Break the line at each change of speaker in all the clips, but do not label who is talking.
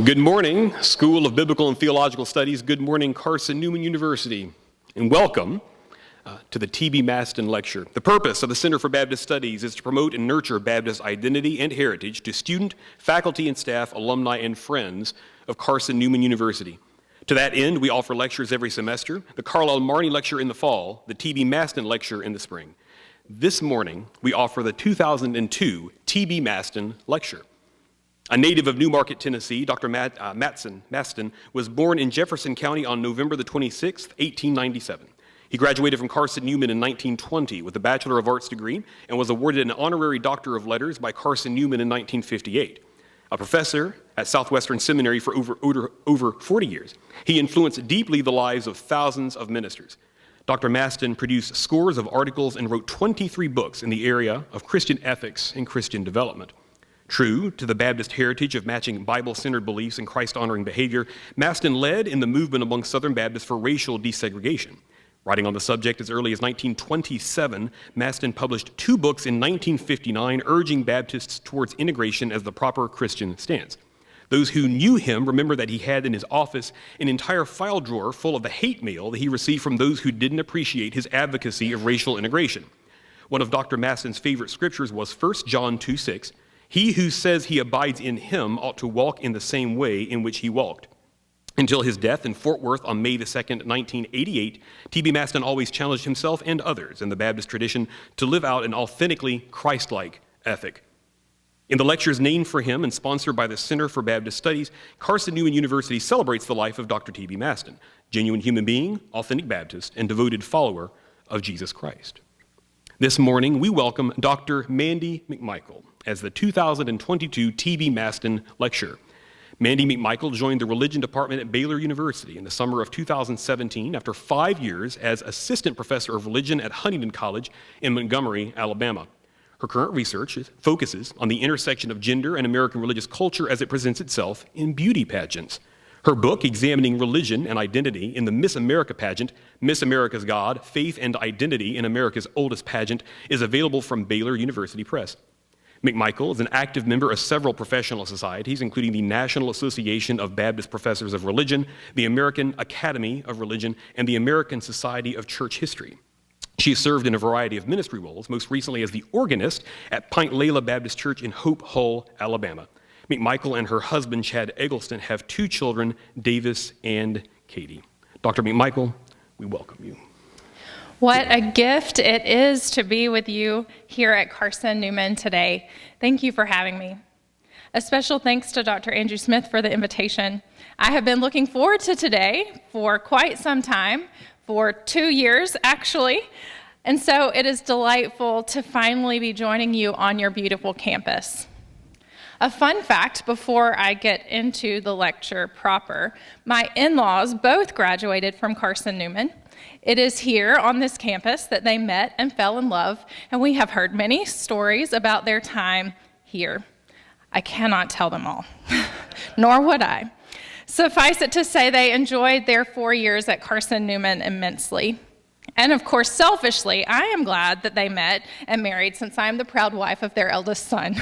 Good morning, School of Biblical and Theological Studies. Good morning, Carson-Newman University. And welcome to the B Maston Lecture. The purpose of the Center for Baptist Studies is to promote and nurture Baptist identity and heritage to student, faculty, and staff, alumni, and friends of Carson-Newman University. To that end, we offer lectures every semester, the Carlisle Marney Lecture in the fall, the B Maston Lecture in the spring. This morning, we offer the 2002 B Maston Lecture. A native of Newmarket, Tennessee, Dr. Maston was born in Jefferson County on November the 26th, 1897. He graduated from Carson-Newman in 1920 with a Bachelor of Arts degree and was awarded an honorary Doctor of Letters by Carson-Newman in 1958. A professor at Southwestern Seminary for over 40 years, he influenced deeply the lives of thousands of ministers. Dr. Maston produced scores of articles and wrote 23 books in the area of Christian ethics and Christian development. True to the Baptist heritage of matching Bible-centered beliefs and Christ-honoring behavior, Maston led in the movement among Southern Baptists for racial desegregation. Writing on the subject as early as 1927, Maston published 2 books in 1959 urging Baptists towards integration as the proper Christian stance. Those who knew him remember that he had in his office an entire file drawer full of the hate mail that he received from those who didn't appreciate his advocacy of racial integration. One of Dr. Maston's favorite scriptures was 1 John 2:6. He who says he abides in him ought to walk in the same way in which he walked. Until his death in Fort Worth on May the 2nd, 1988, B Maston always challenged himself and others in the Baptist tradition to live out an authentically Christ-like ethic. In the lectures named for him and sponsored by the Center for Baptist Studies, Carson-Newman University celebrates the life of Dr. B Maston, genuine human being, authentic Baptist, and devoted follower of Jesus Christ. This morning, we welcome Dr. Mandy McMichael as the 2022 B Maston Lecture. Mandy McMichael joined the Religion Department at Baylor University in the summer of 2017 after 5 years as Assistant Professor of Religion at Huntington College in Montgomery, Alabama. Her current research focuses on the intersection of gender and American religious culture as it presents itself in beauty pageants. Her book, examining religion and identity in the Miss America pageant, Miss America's God, Faith and Identity in America's Oldest Pageant, is available from Baylor University Press. McMichael is an active member of several professional societies, including the National Association of Baptist Professors of Religion, the American Academy of Religion, and the American Society of Church History. She has served in a variety of ministry roles, most recently as the organist at Pint Layla Baptist Church in Hope Hull, Alabama. McMichael and her husband, Chad Eggleston, have 2 children, Davis and Katie. Dr. McMichael, we welcome you.
What a gift it is to be with you here at Carson-Newman today. Thank you for having me. A special thanks to Dr. Andrew Smith for the invitation. I have been looking forward to today for quite some time, for 2 years actually, and so it is delightful to finally be joining you on your beautiful campus. A fun fact before I get into the lecture proper, my in-laws both graduated from Carson-Newman. It is here on this campus that they met and fell in love, and we have heard many stories about their time here. I cannot tell them all, nor would I. Suffice it to say they enjoyed their 4 years at Carson-Newman immensely. And of course, selfishly, I am glad that they met and married since I am the proud wife of their eldest son.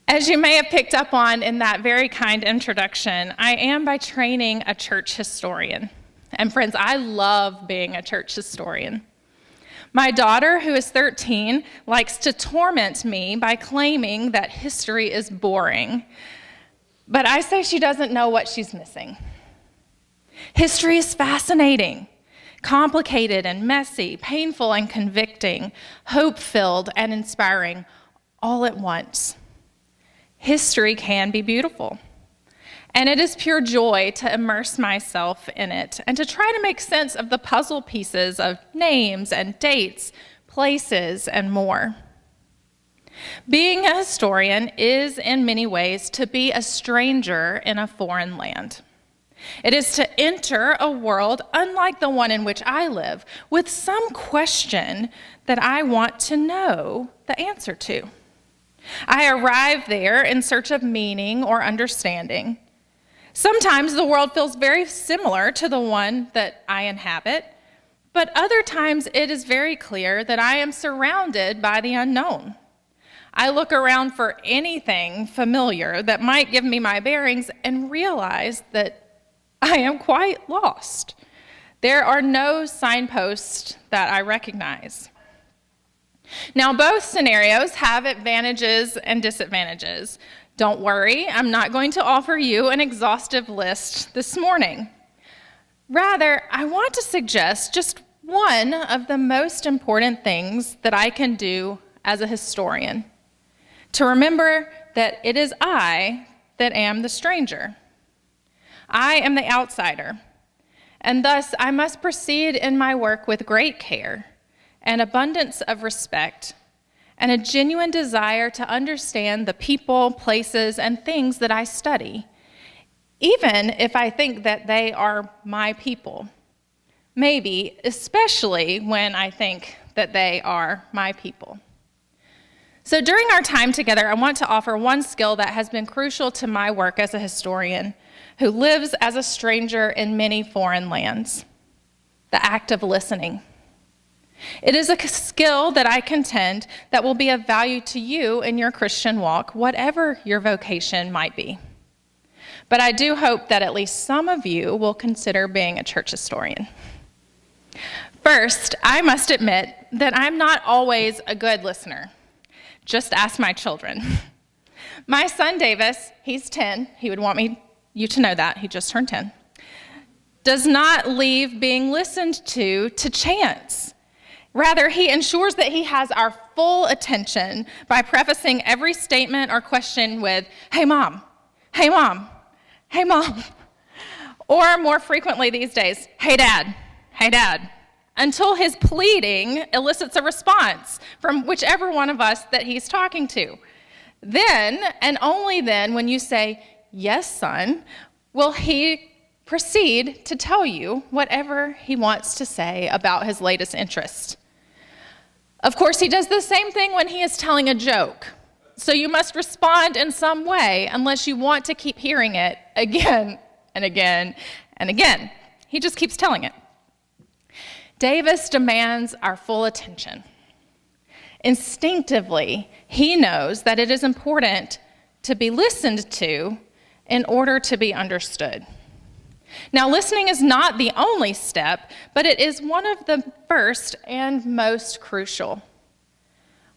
As you may have picked up on in that very kind introduction, I am by training a church historian. And friends, I love being a church historian. My daughter, who is 13, likes to torment me by claiming that history is boring. But I say she doesn't know what she's missing. History is fascinating, complicated and messy, painful and convicting, hope-filled and inspiring, all at once. History can be beautiful. And it is pure joy to immerse myself in it and to try to make sense of the puzzle pieces of names and dates, places, and more. Being a historian is, in many ways, to be a stranger in a foreign land. It is to enter a world unlike the one in which I live with some question that I want to know the answer to. I arrive there in search of meaning or understanding. Sometimes the world feels very similar to the one that I inhabit, but other times it is very clear that I am surrounded by the unknown. I look around for anything familiar that might give me my bearings and realize that I am quite lost. There are no signposts that I recognize. Now, both scenarios have advantages and disadvantages. Don't worry, I'm not going to offer you an exhaustive list this morning. Rather, I want to suggest just one of the most important things that I can do as a historian, to remember that it is I that am the stranger. I am the outsider, and thus I must proceed in my work with great care, an abundance of respect, and a genuine desire to understand the people, places, and things that I study, even if I think that they are my people. Maybe, especially when I think that they are my people. So during our time together, I want to offer one skill that has been crucial to my work as a historian who lives as a stranger in many foreign lands: the act of listening. It is a skill that I contend that will be of value to you in your Christian walk, whatever your vocation might be. But I do hope that at least some of you will consider being a church historian. First, I must admit that I'm not always a good listener. Just ask my children. My son Davis, he's 10. He would want you to know that. He just turned 10. Does not leave being listened to chance. Rather, he ensures that he has our full attention by prefacing every statement or question with, "Hey, Mom. Hey, Mom. Hey, Mom." Or more frequently these days, "Hey, Dad. Hey, Dad." Until his pleading elicits a response from whichever one of us that he's talking to. Then, and only then, when you say, "Yes, son," will he proceed to tell you whatever he wants to say about his latest interest. Of course, he does the same thing when he is telling a joke. So you must respond in some way unless you want to keep hearing it again and again and again. He just keeps telling it. Davis demands our full attention. Instinctively, he knows that it is important to be listened to in order to be understood. Now, listening is not the only step, but it is one of the first and most crucial.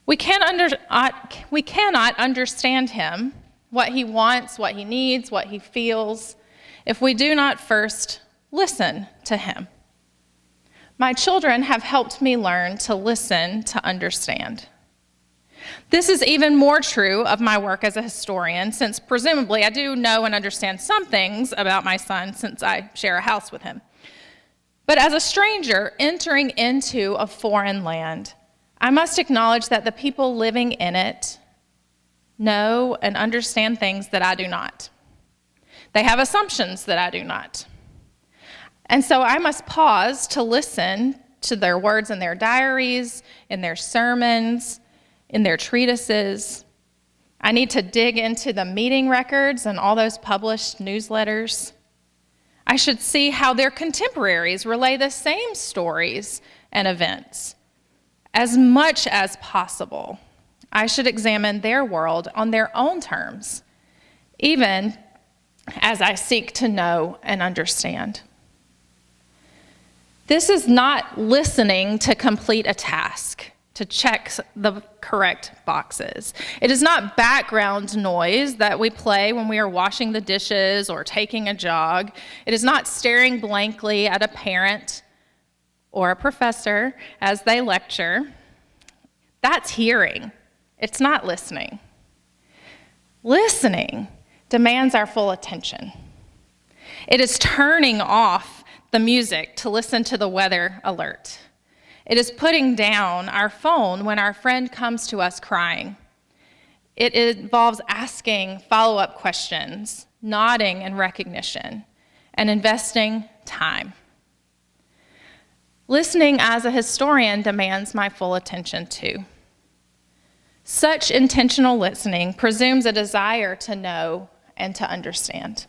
We cannot understand him, what he wants, what he needs, what he feels, if we do not first listen to him. My children have helped me learn to listen to understand. This is even more true of my work as a historian, since presumably I do know and understand some things about my son since I share a house with him. But as a stranger entering into a foreign land, I must acknowledge that the people living in it know and understand things that I do not. They have assumptions that I do not. And so I must pause to listen to their words in their diaries, in their sermons, in their treatises. I need to dig into the meeting records and all those published newsletters. I should see how their contemporaries relay the same stories and events. As much as possible, I should examine their world on their own terms, even as I seek to know and understand. This is not listening to complete a task, to check the correct boxes. It is not background noise that we play when we are washing the dishes or taking a jog. It is not staring blankly at a parent or a professor as they lecture. That's hearing. It's not listening. Listening demands our full attention. It is turning off the music to listen to the weather alert. It is putting down our phone when our friend comes to us crying. It involves asking follow-up questions, nodding in recognition, and investing time. Listening as a historian demands my full attention too. Such intentional listening presumes a desire to know and to understand.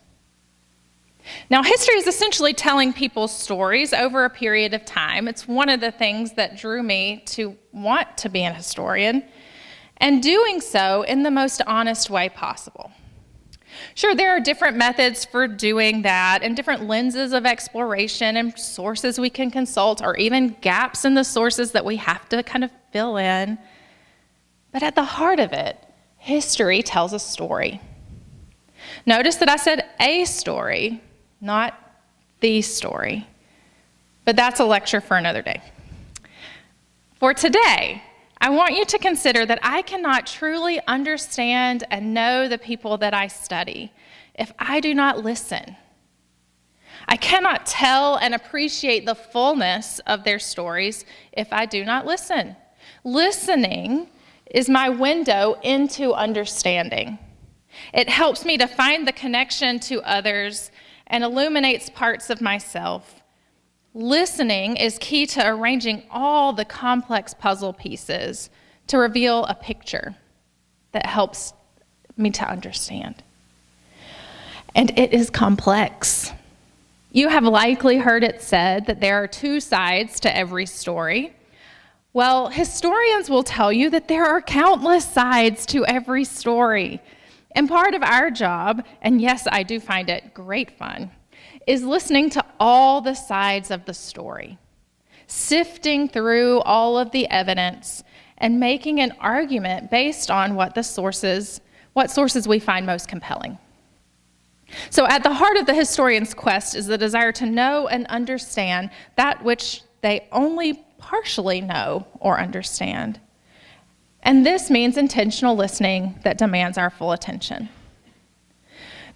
Now, history is essentially telling people's stories over a period of time. It's one of the things that drew me to want to be an historian. and doing so in the most honest way possible. Sure, there are different methods for doing that and different lenses of exploration and sources we can consult, or even gaps in the sources that we have to kind of fill in. But at the heart of it, history tells a story. Notice that I said a story, not the story. But that's a lecture for another day. For today, I want you to consider that I cannot truly understand and know the people that I study if I do not listen. I cannot tell and appreciate the fullness of their stories if I do not listen. Listening is my window into understanding. It helps me to find the connection to others and illuminates parts of myself. Listening is key to arranging all the complex puzzle pieces to reveal a picture that helps me to understand. And it is complex. You have likely heard it said that there are two sides to every story. Well, historians will tell you that there are countless sides to every story. And part of our job, and yes, I do find it great fun, is listening to all the sides of the story, sifting through all of the evidence and making an argument based on what sources we find most compelling. So at the heart of the historian's quest is the desire to know and understand that which they only partially know or understand. And this means intentional listening that demands our full attention.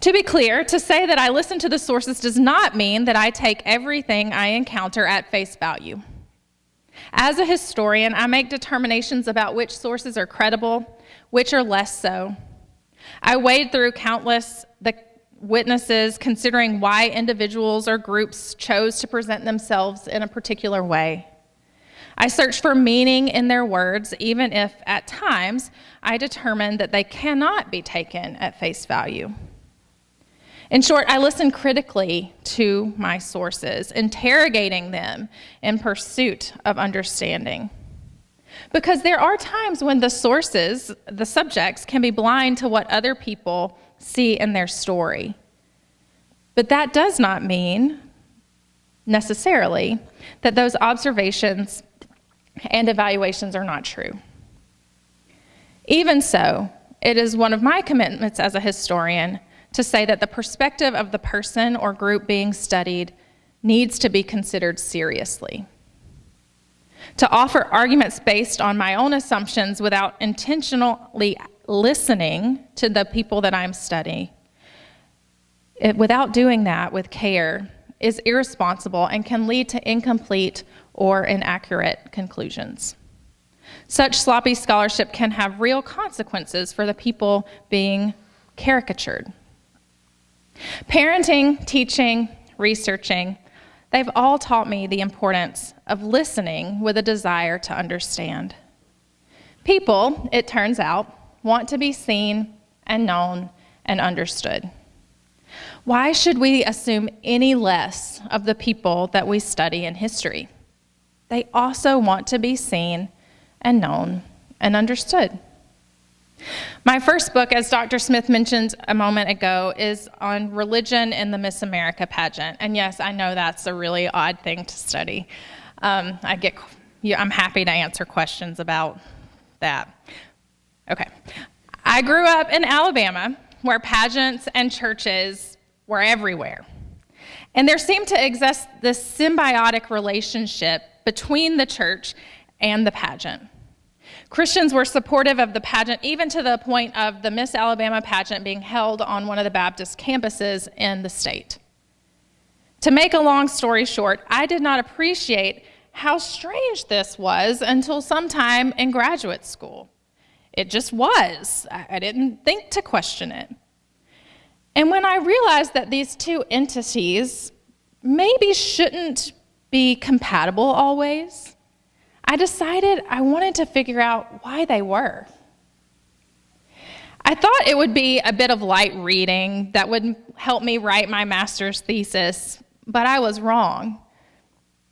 To be clear, to say that I listen to the sources does not mean that I take everything I encounter at face value. As a historian, I make determinations about which sources are credible, which are less so. I wade through countless witnesses, considering why individuals or groups chose to present themselves in a particular way. I search for meaning in their words, even if at times I determine that they cannot be taken at face value. In short, I listen critically to my sources, interrogating them in pursuit of understanding. Because there are times when the sources, the subjects, can be blind to what other people see in their story. But that does not mean, necessarily, that those observations and evaluations are not true. Even so, it is one of my commitments as a historian to say that the perspective of the person or group being studied needs to be considered seriously. To offer arguments based on my own assumptions without intentionally listening to the people that I'm studying, without doing that with care, is irresponsible and can lead to incomplete or inaccurate conclusions. Such sloppy scholarship can have real consequences for the people being caricatured. Parenting, teaching, researching, they've all taught me the importance of listening with a desire to understand. People, it turns out, want to be seen and known and understood. Why should we assume any less of the people that we study in history? They also want to be seen and known and understood. My first book, as Dr. Smith mentioned a moment ago, is on religion in the Miss America pageant. And yes, I know that's a really odd thing to study. I'm happy to answer questions about that. Okay. I grew up in Alabama, where pageants and churches were everywhere. And there seemed to exist this symbiotic relationship between the church and the pageant. Christians were supportive of the pageant, even to the point of the Miss Alabama pageant being held on one of the Baptist campuses in the state. To make a long story short, I did not appreciate how strange this was until sometime in graduate school. It just was. I didn't think to question it. And when I realized that these two entities maybe shouldn't be compatible always, I decided I wanted to figure out why they were. I thought it would be a bit of light reading that would help me write my master's thesis, but I was wrong.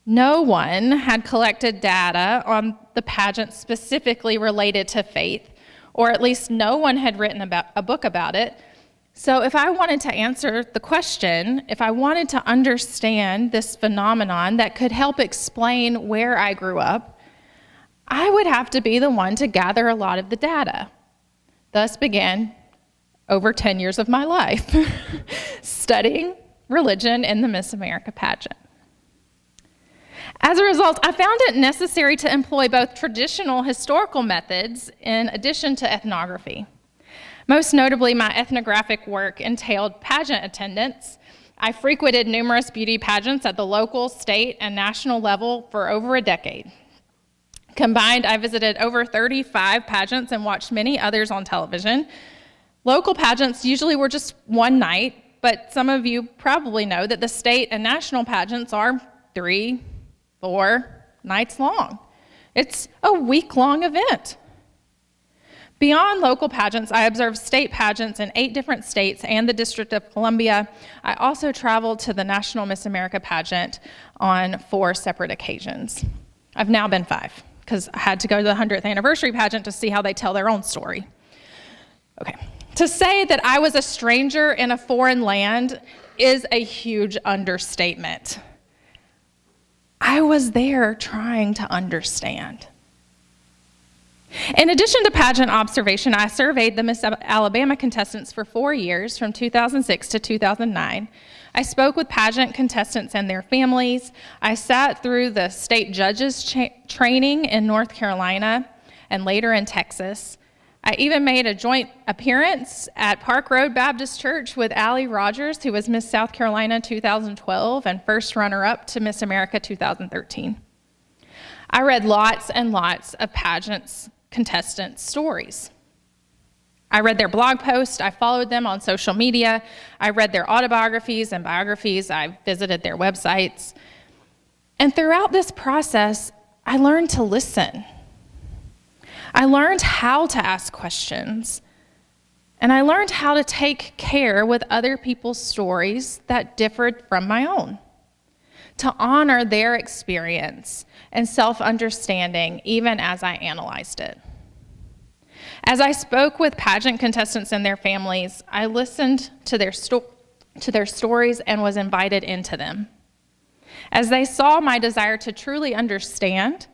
No one had collected data on the pageant specifically related to faith or at least no one had written about a book about it. So if I wanted to answer the question, if I wanted to understand this phenomenon that could help explain where I grew up, I would have to be the one to gather a lot of the data. Thus began over 10 years of my life studying religion in the Miss America pageant. As a result, I found it necessary to employ both traditional historical methods in addition to ethnography. Most notably, my ethnographic work entailed pageant attendance. I frequented numerous beauty pageants at the local, state, and national level for over a decade. Combined, I visited over 35 pageants and watched many others on television. Local pageants usually were just one night, but some of you probably know that the state and national pageants are 3, 4 nights long. It's a week-long event. Beyond local pageants, I observed state pageants in 8 different states and the District of Columbia. I also traveled to the National Miss America pageant on 4 separate occasions. I've now been 5, because I had to go to the 100th anniversary pageant to see how they tell their own story. Okay, to say that I was a stranger in a foreign land is a huge understatement. I was there trying to understand. In addition to pageant observation, I surveyed the Miss Alabama contestants for 4 years, from 2006 to 2009. I spoke with pageant contestants and their families. I sat through the state judges training in North Carolina and later in Texas. I even made a joint appearance at Park Road Baptist Church with Allie Rogers, who was Miss South Carolina 2012 and first runner-up to Miss America 2013. I read lots and lots of pageants contestant stories. I read their blog posts, I followed them on social media, I read their autobiographies and biographies, I visited their websites. And throughout this process, I learned to listen. I learned how to ask questions, and I learned how to take care with other people's stories that differed from my own, to honor their experience and self-understanding even as I analyzed it. As I spoke with pageant contestants and their families, I listened to their stories and was invited into them. As they saw my desire to truly understand,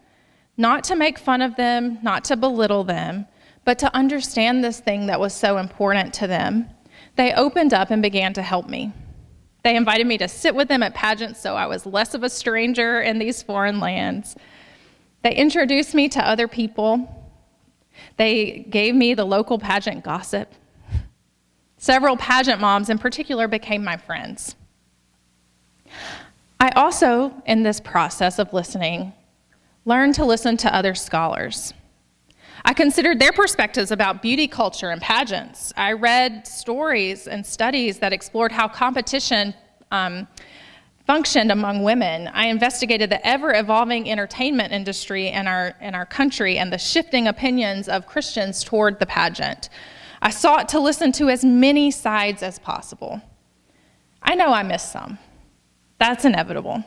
not to make fun of them, not to belittle them, but to understand this thing that was so important to them, they opened up and began to help me. They invited me to sit with them at pageants so I was less of a stranger in these foreign lands. They introduced me to other people. They gave me the local pageant gossip. Several pageant moms in particular became my friends. I also, in this process of listening, learned to listen to other scholars. I considered their perspectives about beauty culture and pageants. I read stories and studies that explored how competition functioned among women. I investigated the ever-evolving entertainment industry in our country and the shifting opinions of Christians toward the pageant. I sought to listen to as many sides as possible. I know I missed some. That's inevitable.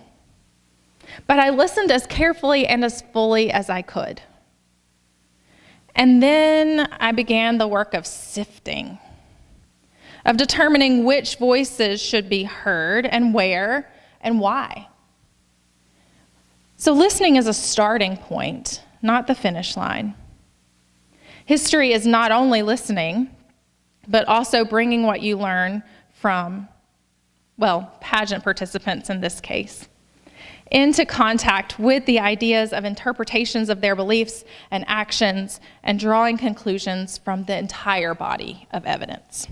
But I listened as carefully and as fully as I could. And then I began the work of sifting, of determining which voices should be heard and where and why. So listening is a starting point, not the finish line. History is not only listening, but also bringing what you learn from, pageant participants in this case, into contact with the ideas of interpretations of their beliefs and actions, and drawing conclusions from the entire body of evidence.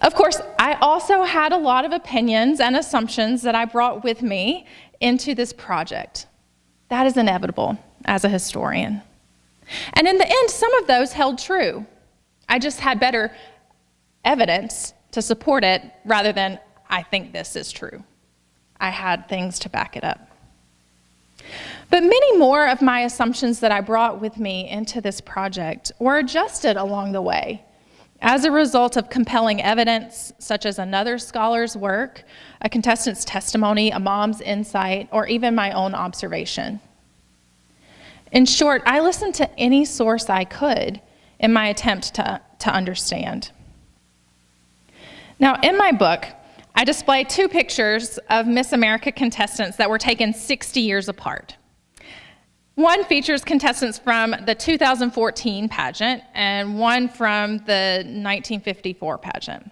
Of course, I also had a lot of opinions and assumptions that I brought with me into this project. That is inevitable as a historian. And in the end, some of those held true. I just had better evidence to support it rather than, I think this is true. I had things to back it up. But many more of my assumptions that I brought with me into this project were adjusted along the way as a result of compelling evidence, such as another scholar's work, a contestant's testimony, a mom's insight, or even my own observation. In short, I listened to any source I could in my attempt to understand. Now, in my book, I display two pictures of Miss America contestants that were taken 60 years apart. One features contestants from the 2014 pageant and one from the 1954 pageant.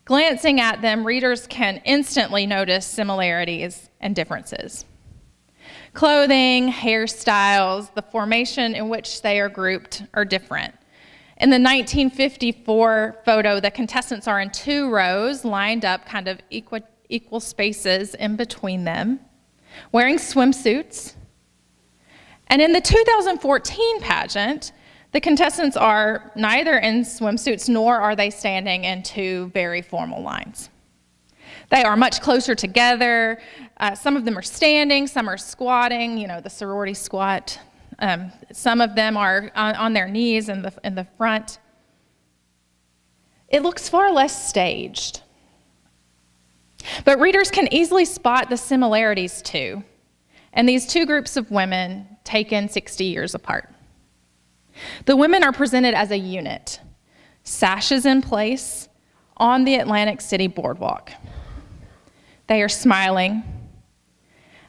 Glancing at them, readers can instantly notice similarities and differences. Clothing, hairstyles, the formation in which they are grouped are different. In the 1954 photo, the contestants are in two rows, lined up kind of equal spaces in between them, wearing swimsuits. And in the 2014 pageant, the contestants are neither in swimsuits nor are they standing in two very formal lines. They are much closer together. Some of them are standing, some are squatting, the sorority squat. Some of them are on their knees in the front. It looks far less staged. But readers can easily spot the similarities too, and these two groups of women taken 60 years apart. The women are presented as a unit, sashes in place on the Atlantic City boardwalk. They are smiling.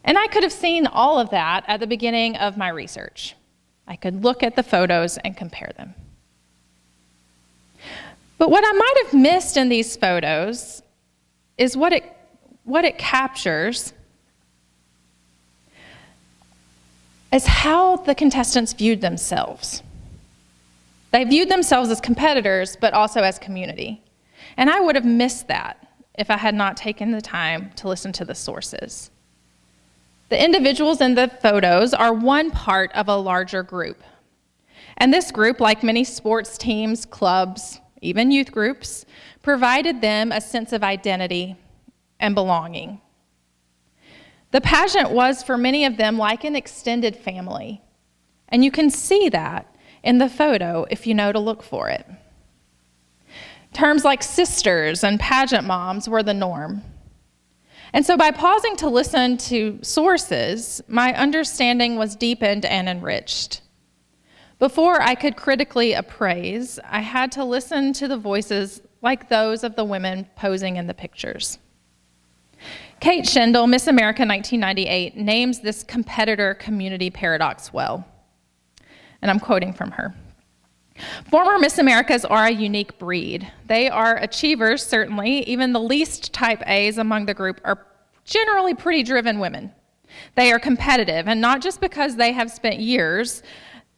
And I could have seen all of that at the beginning of my research. I could look at the photos and compare them. But what I might have missed in these photos is what it captures is how the contestants viewed themselves. They viewed themselves as competitors, but also as community. And I would have missed that if I had not taken the time to listen to the sources. The individuals in the photos are one part of a larger group. And this group, like many sports teams, clubs, even youth groups, provided them a sense of identity and belonging. The pageant was, for many of them, like an extended family. And you can see that in the photo if you know to look for it. Terms like sisters and pageant moms were the norm. And so by pausing to listen to sources, my understanding was deepened and enriched. Before I could critically appraise, I had to listen to the voices like those of the women posing in the pictures. Kate Schindel, Miss America 1998, names this competitor-community paradox well. And I'm quoting from her. Former Miss Americas are a unique breed. They are achievers, certainly. Even the least type A's among the group are generally pretty driven women. They are competitive, and not just because they have spent years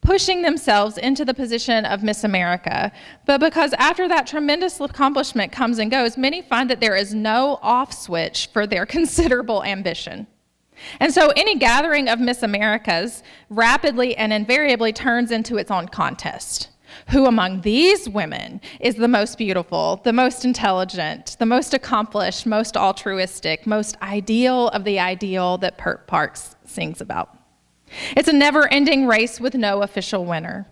pushing themselves into the position of Miss America, but because after that tremendous accomplishment comes and goes, many find that there is no off switch for their considerable ambition. And so any gathering of Miss Americas rapidly and invariably turns into its own contest. Who among these women is the most beautiful, the most intelligent, the most accomplished, most altruistic, most ideal of the ideal that Pert Parks sings about? It's a never-ending race with no official winner.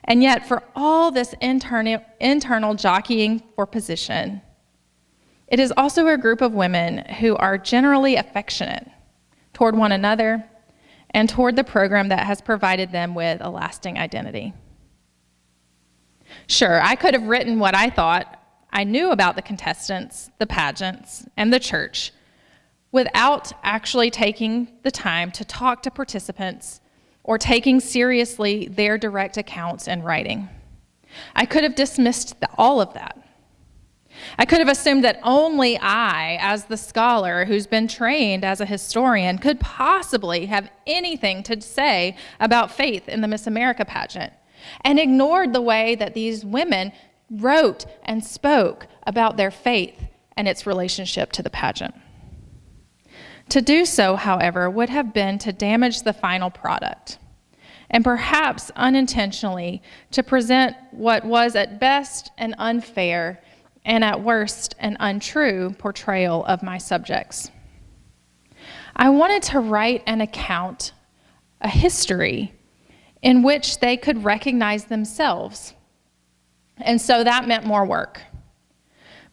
And yet, for all this internal jockeying for position, it is also a group of women who are generally affectionate toward one another and toward the program that has provided them with a lasting identity. Sure, I could have written what I thought I knew about the contestants, the pageants, and the church without actually taking the time to talk to participants or taking seriously their direct accounts in writing. I could have dismissed all of that. I could have assumed that only I, as the scholar who's been trained as a historian, could possibly have anything to say about faith in the Miss America pageant, and ignored the way that these women wrote and spoke about their faith and its relationship to the pageant. To do so, however, would have been to damage the final product, and perhaps unintentionally to present what was at best an unfair and at worst an untrue portrayal of my subjects. I wanted to write an account, a history, in which they could recognize themselves. And so that meant more work.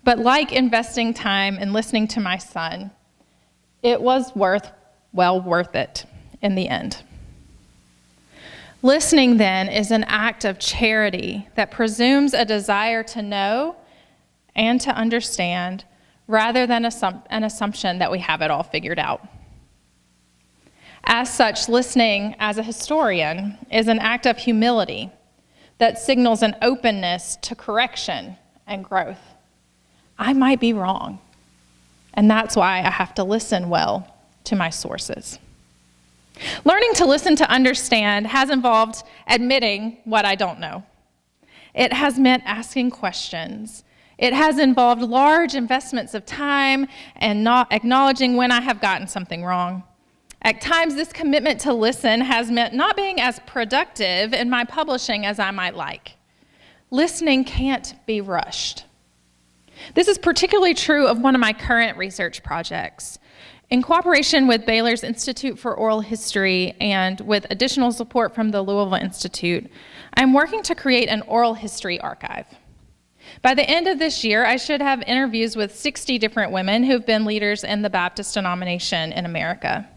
But like investing time in listening to my son, it was worth it in the end. Listening, then, is an act of charity that presumes a desire to know and to understand rather than an assumption that we have it all figured out. As such, listening as a historian is an act of humility that signals an openness to correction and growth. I might be wrong, and that's why I have to listen well to my sources. Learning to listen to understand has involved admitting what I don't know. It has meant asking questions. It has involved large investments of time and not acknowledging when I have gotten something wrong. At times, this commitment to listen has meant not being as productive in my publishing as I might like. Listening can't be rushed. This is particularly true of one of my current research projects. In cooperation with Baylor's Institute for Oral History and with additional support from the Louisville Institute, I'm working to create an oral history archive. By the end of this year, I should have interviews with 60 different women who've been leaders in the Baptist denomination in America.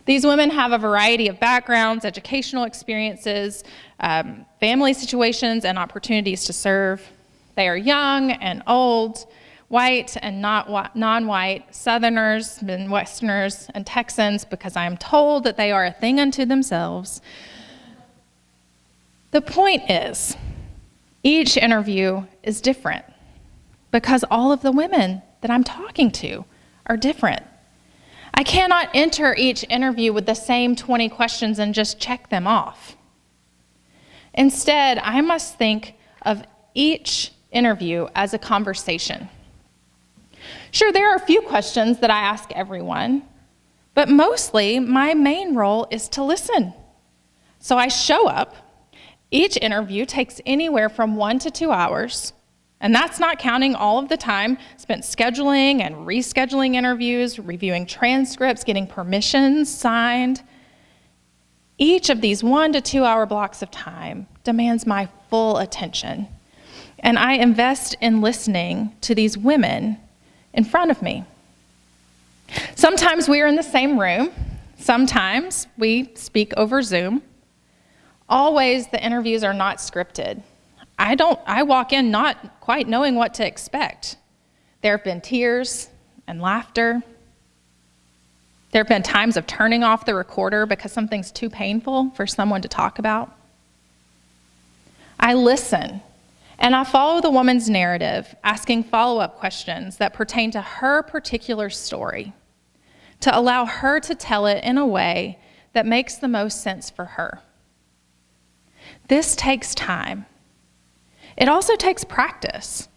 These women have a variety of backgrounds, educational experiences, family situations, and opportunities to serve. They are young and old, white and non-white, Southerners, Midwesterners, and Texans, because I am told that they are a thing unto themselves. The point is, each interview is different because all of the women that I'm talking to are different. I cannot enter each interview with the same 20 questions and just check them off. Instead, I must think of each interview as a conversation. Sure, there are a few questions that I ask everyone, but mostly my main role is to listen. So I show up. Each interview takes anywhere from 1 to 2 hours, and that's not counting all of the time spent scheduling and rescheduling interviews, reviewing transcripts, getting permissions signed. Each of these 1 to 2 hour blocks of time demands my full attention, and I invest in listening to these women in front of me. Sometimes we are in the same room. Sometimes we speak over Zoom. Always the interviews are not scripted. I walk in not quite knowing what to expect. There have been tears and laughter. There have been times of turning off the recorder because something's too painful for someone to talk about. I listen, and I follow the woman's narrative, asking follow-up questions that pertain to her particular story, to allow her to tell it in a way that makes the most sense for her. This takes time. It also takes practice.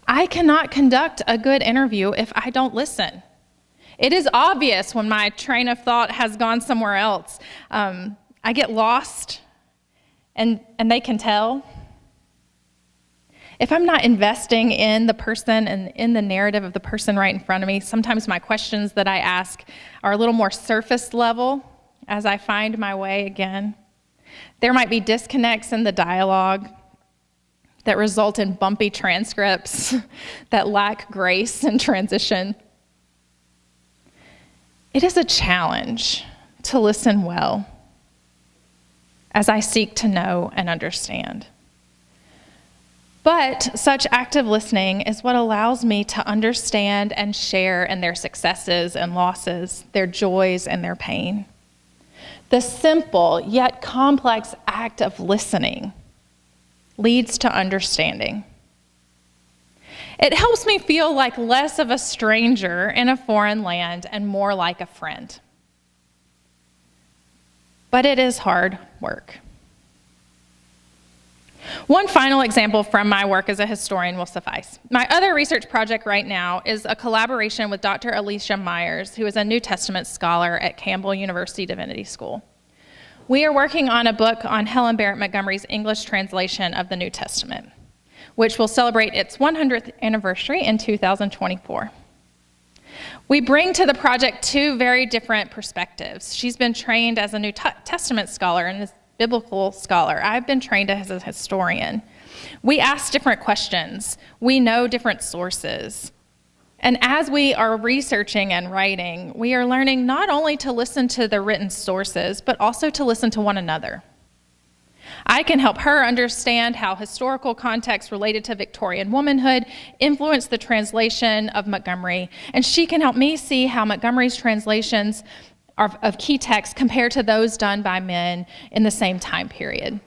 I cannot conduct a good interview if I don't listen. It is obvious when my train of thought has gone somewhere else. I get lost, and they can tell. If I'm not investing in the person and in the narrative of the person right in front of me, sometimes my questions that I ask are a little more surface level as I find my way again. There might be disconnects in the dialogue that result in bumpy transcripts that lack grace and transition. It is a challenge to listen well as I seek to know and understand. But such active listening is what allows me to understand and share in their successes and losses, their joys and their pain. The simple yet complex act of listening leads to understanding. It helps me feel like less of a stranger in a foreign land and more like a friend. But it is hard work. One final example from my work as a historian will suffice. My other research project right now is a collaboration with Dr. Alicia Myers, who is a New Testament scholar at Campbell University Divinity School. We are working on a book on Helen Barrett Montgomery's English translation of the New Testament, which will celebrate its 100th anniversary in 2024. We bring to the project two very different perspectives. She's been trained as a New Testament scholar and is a biblical scholar. I've been trained as a historian. We ask different questions. We know different sources. And as we are researching and writing, we are learning not only to listen to the written sources, but also to listen to one another. I can help her understand how historical context related to Victorian womanhood influenced the translation of Montgomery, and she can help me see how Montgomery's translations of key texts compare to those done by men in the same time period.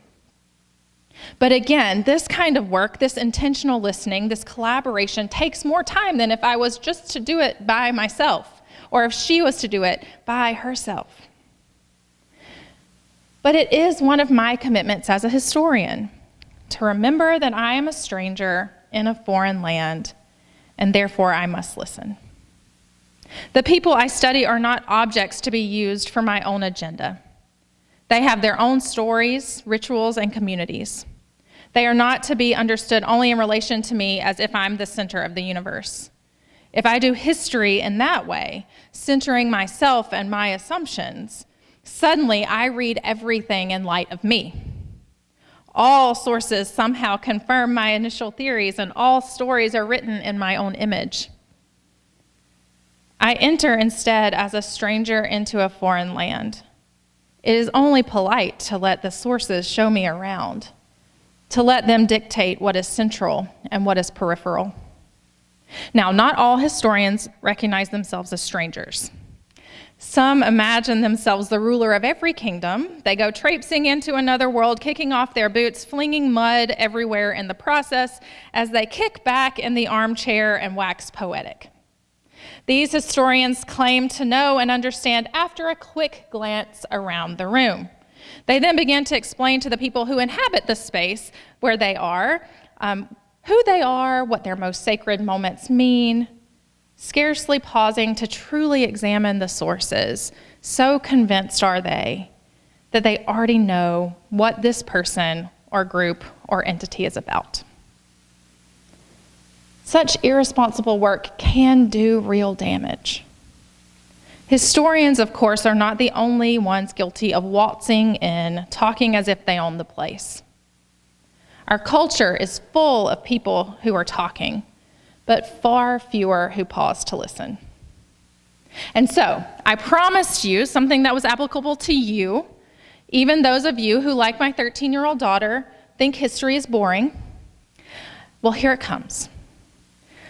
But again, this kind of work, this intentional listening, this collaboration takes more time than if I was just to do it by myself, or if she was to do it by herself. But it is one of my commitments as a historian to remember that I am a stranger in a foreign land, and therefore I must listen. The people I study are not objects to be used for my own agenda. They have their own stories, rituals, and communities. They are not to be understood only in relation to me as if I'm the center of the universe. If I do history in that way, centering myself and my assumptions, suddenly I read everything in light of me. All sources somehow confirm my initial theories, and all stories are written in my own image. I enter instead as a stranger into a foreign land. It is only polite to let the sources show me around, to let them dictate what is central and what is peripheral. Now, not all historians recognize themselves as strangers. Some imagine themselves the ruler of every kingdom. They go traipsing into another world, kicking off their boots, flinging mud everywhere in the process as they kick back in the armchair and wax poetic. These historians claim to know and understand after a quick glance around the room. They then begin to explain to the people who inhabit the space where they are, who they are, what their most sacred moments mean, scarcely pausing to truly examine the sources. So convinced are they that they already know what this person or group or entity is about. Such irresponsible work can do real damage. Historians, of course, are not the only ones guilty of waltzing in, talking as if they own the place. Our culture is full of people who are talking, but far fewer who pause to listen. And so, I promised you something that was applicable to you, even those of you who, like my 13-year-old daughter, think history is boring. Well, here it comes.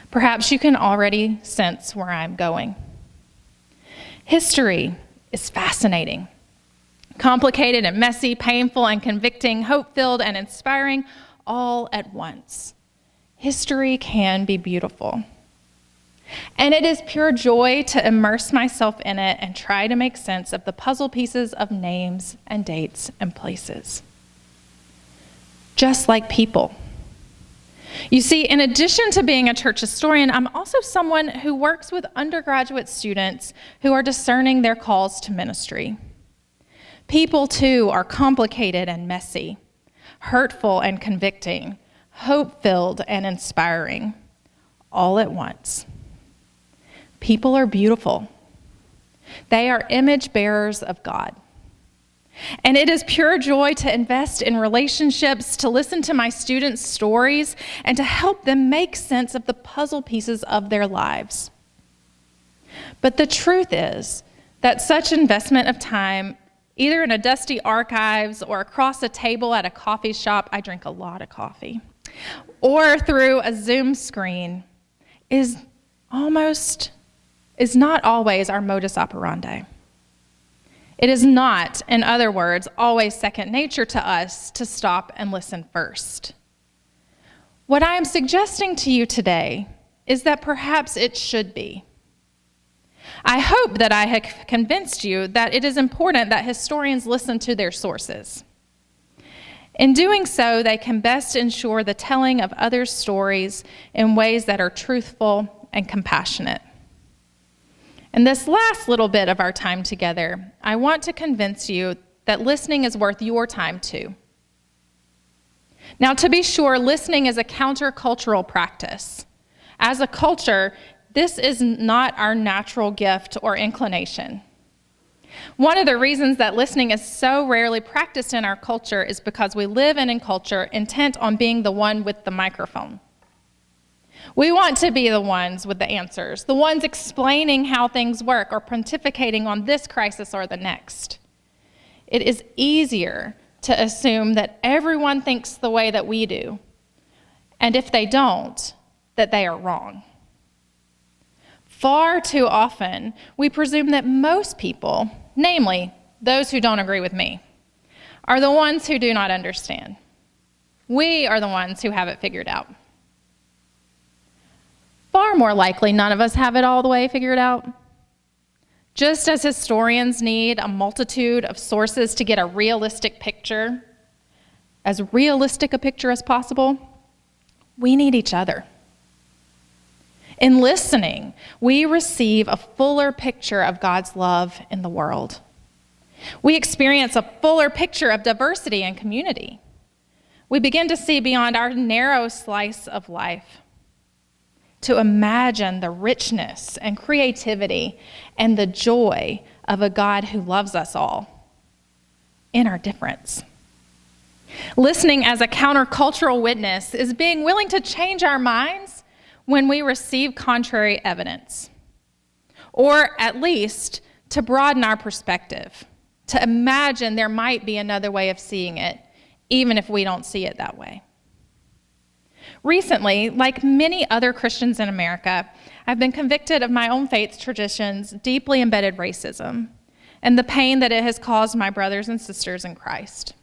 Perhaps you can already sense where I'm going. History is fascinating, complicated and messy, painful and convicting, hope-filled and inspiring, all at once. History can be beautiful. And it is pure joy to immerse myself in it and try to make sense of the puzzle pieces of names and dates and places. Just like people. You see, in addition to being a church historian, I'm also someone who works with undergraduate students who are discerning their calls to ministry. People, too, are complicated and messy, hurtful and convicting, hope-filled and inspiring, all at once. People are beautiful. They are image bearers of God. And it is pure joy to invest in relationships, to listen to my students' stories, and to help them make sense of the puzzle pieces of their lives. But the truth is that such investment of time, either in a dusty archives or across a table at a coffee shop — I drink a lot of coffee — or through a Zoom screen, is not always our modus operandi. It is not, in other words, always second nature to us to stop and listen first. What I am suggesting to you today is that perhaps it should be. I hope that I have convinced you that it is important that historians listen to their sources. In doing so, they can best ensure the telling of others' stories in ways that are truthful and compassionate. In this last little bit of our time together, I want to convince you that listening is worth your time too. Now, to be sure, listening is a countercultural practice. As a culture, this is not our natural gift or inclination. One of the reasons that listening is so rarely practiced in our culture is because we live in a culture intent on being the one with the microphone. We want to be the ones with the answers, the ones explaining how things work or pontificating on this crisis or the next. It is easier to assume that everyone thinks the way that we do, and if they don't, that they are wrong. Far too often, we presume that most people, namely those who don't agree with me, are the ones who do not understand. We are the ones who have it figured out. Far more likely, none of us have it all the way figured out. Just as historians need a multitude of sources to get a realistic picture, as realistic a picture as possible, we need each other. In listening, we receive a fuller picture of God's love in the world. We experience a fuller picture of diversity and community. We begin to see beyond our narrow slice of life, to imagine the richness and creativity and the joy of a God who loves us all in our difference. Listening as a countercultural witness is being willing to change our minds when we receive contrary evidence, or at least to broaden our perspective, to imagine there might be another way of seeing it, even if we don't see it that way. Recently, like many other Christians in America, I've been convicted of my own faith tradition's deeply embedded racism and the pain that it has caused my brothers and sisters in Christ.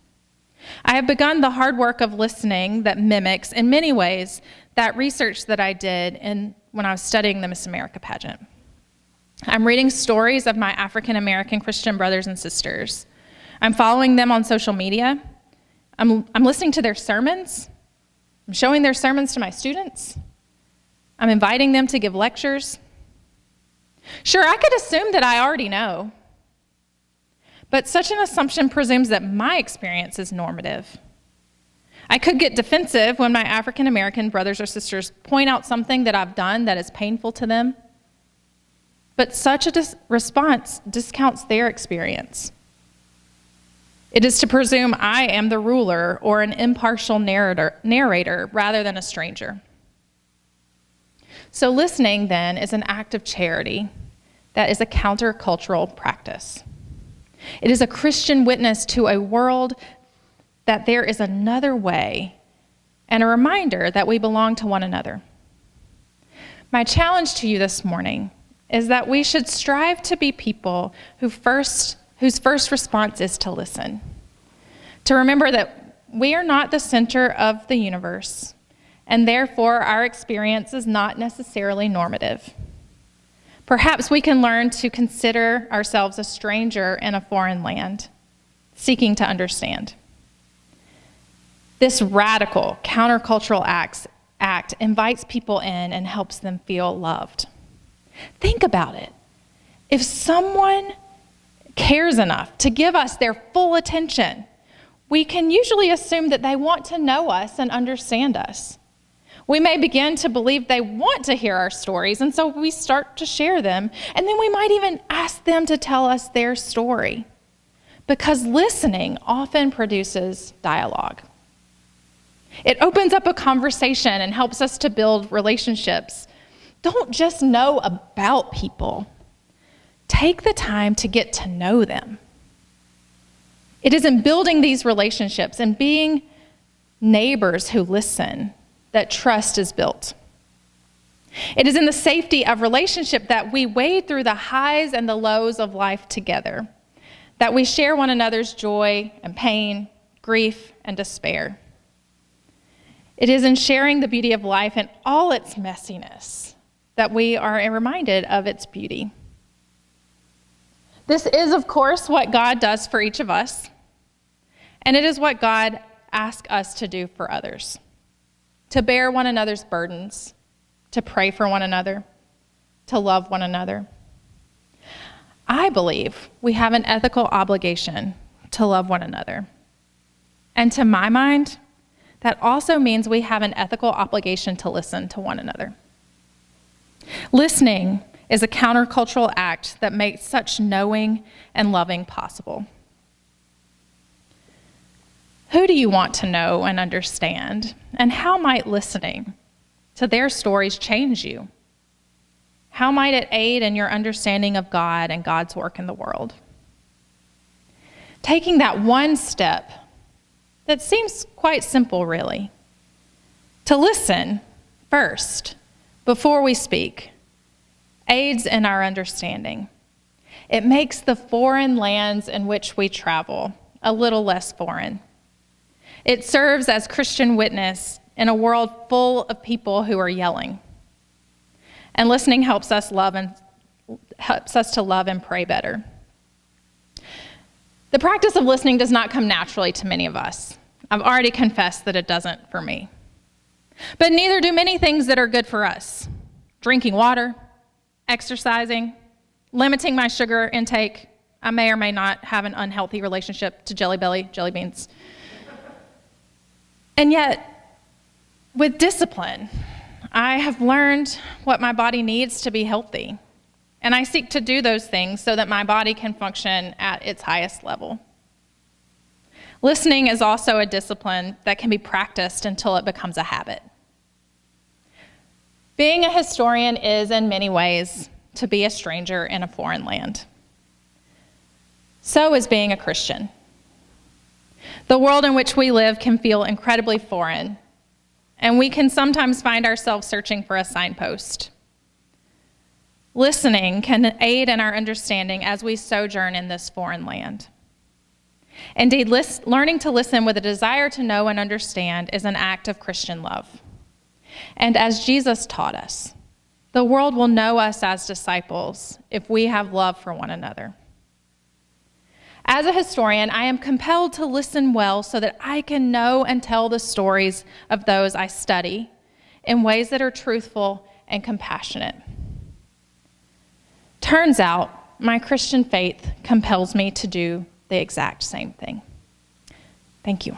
I have begun the hard work of listening that mimics, in many ways, that research that I did when I was studying the Miss America pageant. I'm reading stories of my African American Christian brothers and sisters. I'm following them on social media. I'm listening to their sermons. I'm showing their sermons to my students. I'm inviting them to give lectures. Sure, I could assume that I already know, but such an assumption presumes that my experience is normative. I could get defensive when my African American brothers or sisters point out something that I've done that is painful to them, but such a response discounts their experience. It is to presume I am the ruler or an impartial narrator rather than a stranger. So listening, then, is an act of charity that is a countercultural practice. It is a Christian witness to a world that there is another way and a reminder that we belong to one another. My challenge to you this morning is that we should strive to be people whose first response is to listen, to remember that we are not the center of the universe, and therefore our experience is not necessarily normative. Perhaps we can learn to consider ourselves a stranger in a foreign land, seeking to understand. This radical countercultural act invites people in and helps them feel loved. Think about it. If someone cares enough to give us their full attention, we can usually assume that they want to know us and understand us. We may begin to believe they want to hear our stories, and so we start to share them, and then we might even ask them to tell us their story, because listening often produces dialogue. It opens up a conversation and helps us to build relationships. Don't just know about people. Take the time to get to know them. It is in building these relationships and being neighbors who listen that trust is built. It is in the safety of relationship that we wade through the highs and the lows of life together, that we share one another's joy and pain, grief and despair. It is in sharing the beauty of life and all its messiness that we are reminded of its beauty. This is, of course, what God does for each of us, and it is what God asks us to do for others, to bear one another's burdens, to pray for one another, to love one another. I believe we have an ethical obligation to love one another. And to my mind, that also means we have an ethical obligation to listen to one another. Listening is a countercultural act that makes such knowing and loving possible. Who do you want to know and understand? And how might listening to their stories change you? How might it aid in your understanding of God and God's work in the world? Taking that one step that seems quite simple, really. To listen first, before we speak, aids in our understanding. It makes the foreign lands in which we travel a little less foreign. It serves as Christian witness in a world full of people who are yelling. And listening helps us to love and pray better. The practice of listening does not come naturally to many of us. I've already confessed that it doesn't for me. But neither do many things that are good for us. Drinking water, exercising, limiting my sugar intake. I may or may not have an unhealthy relationship to Jelly Belly, jelly beans. And yet, with discipline, I have learned what my body needs to be healthy. And I seek to do those things so that my body can function at its highest level. Listening is also a discipline that can be practiced until it becomes a habit. Being a historian is, in many ways, to be a stranger in a foreign land. So is being a Christian. The world in which we live can feel incredibly foreign, and we can sometimes find ourselves searching for a signpost. Listening can aid in our understanding as we sojourn in this foreign land. Indeed, learning to listen with a desire to know and understand is an act of Christian love. And as Jesus taught us, the world will know us as disciples if we have love for one another. As a historian, I am compelled to listen well so that I can know and tell the stories of those I study in ways that are truthful and compassionate. Turns out, my Christian faith compels me to do the exact same thing. Thank you.